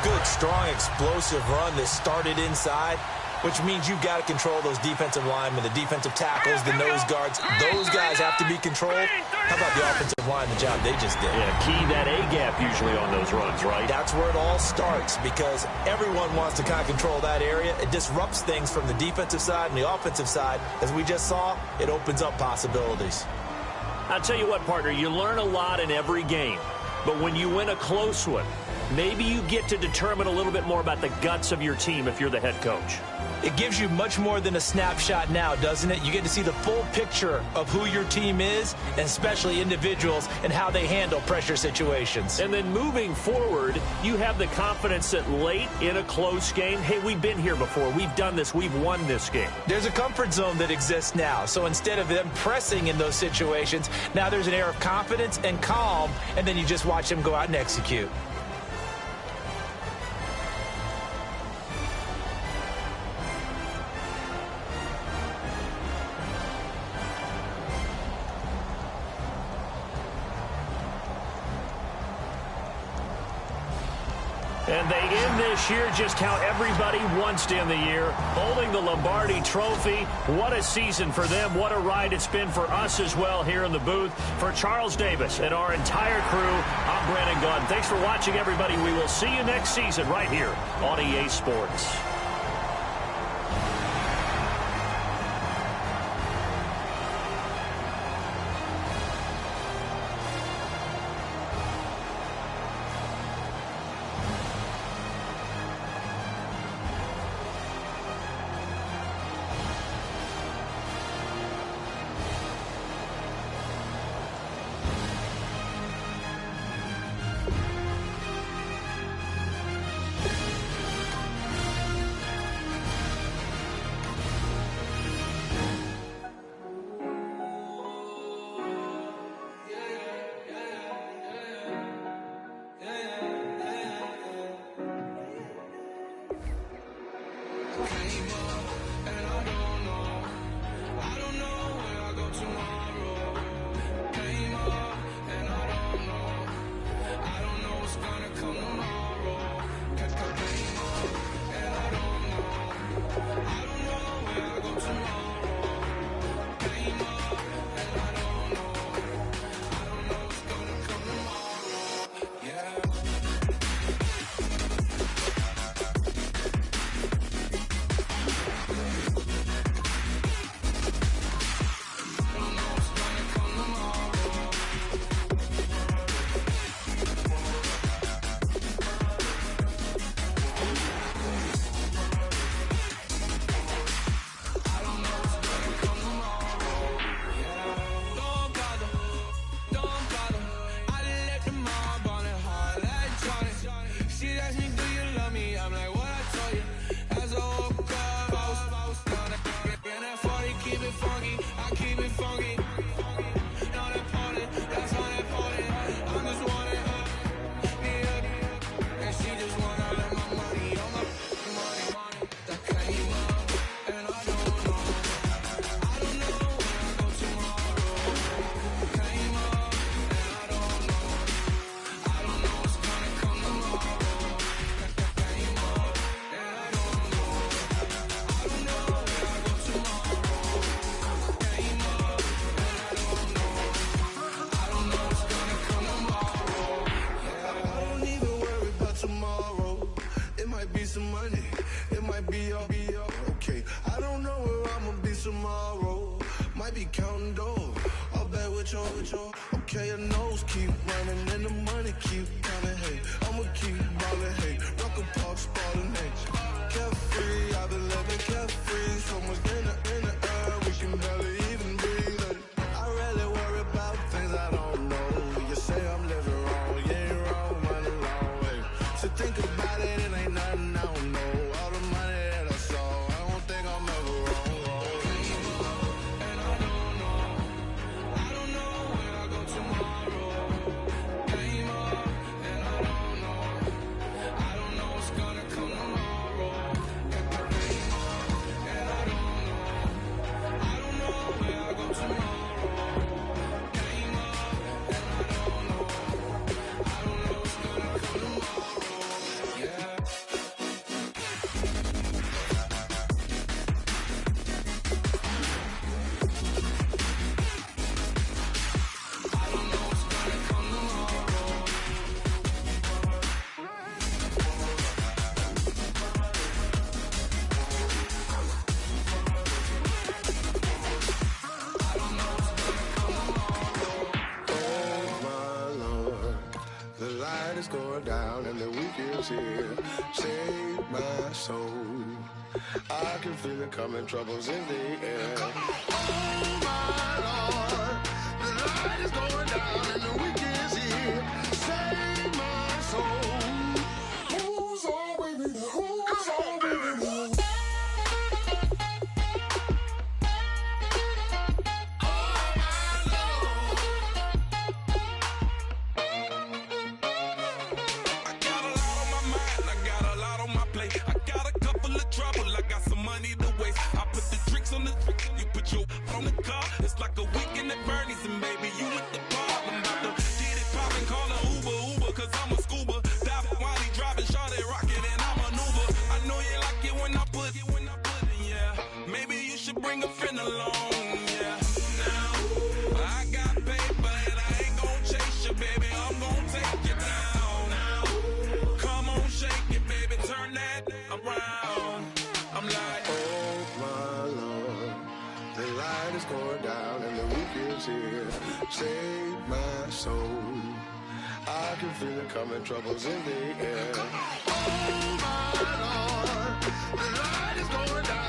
Good, strong, explosive run that started inside, which means you've got to control those defensive linemen, the defensive tackles, the nose guards. Those guys have to be controlled. How about the offensive line, the job they just did? Yeah, key that A-gap usually on those runs, right? That's where it all starts because everyone wants to kind of control that area. It disrupts things from the defensive side and the offensive side. As we just saw, it opens up possibilities. I'll tell you what, partner, you learn a lot in every game. But when you win a close one, maybe you get to determine a little bit more about the guts of your team if you're the head coach. It gives you much more than a snapshot now, doesn't it? You get to see the full picture of who your team is, and especially individuals, and how they handle pressure situations. And then moving forward, you have the confidence that late in a close game, hey, we've been here before. We've done this. We've won this game. There's a comfort zone that exists now. So instead of them pressing in those situations, now there's an air of confidence and calm, and then you just watch them go out and execute. And they end this year just how everybody wants to end the year, holding the Lombardi Trophy. What a season for them. What a ride it's been for us as well here in the booth. For Charles Davis and our entire crew, I'm Brandon Gunn. Thanks for watching, everybody. We will see you next season right here on EA Sports. might be counting dough. I'll bet with your, okay, your nose keep running and the money keep coming. Hey, I'ma keep ballin'. Hey, rock a pop spallin'. Hey, carefree, I've been living carefree. So much in the air, we can barely even breathe. Hey, I really worry about things I don't know. You say I'm living wrong, you ain't wrong, running long way. So think about it, it ain't nothing I don't know. All the money that I saw, I don't think I'm ever wrong. Going down and the weekend's here. Save my soul. I can feel it coming, troubles in the air. Oh my Lord, the light is going down and the weekend's here. Save my soul. Who's on, baby? Who's on, baby? On the car, it's like a weekend at Bernie's, and baby, you look the part. I'm about to get it poppin', call her Uber, cause I'm a scuba. Dive while he driving, shot it, rocket, and I maneuver. I know you like it when I put it, yeah. Maybe you should bring a friend along, yeah. Now, I got paper, and I ain't gon' chase you, baby, I'm gon' take you down. Now, come on, shake it, baby, turn that around. I'm like, oh my Lord, the light is going down and the weekend's here. Save my soul. I can feel it coming, troubles in the air. Oh my Lord, the light is going down.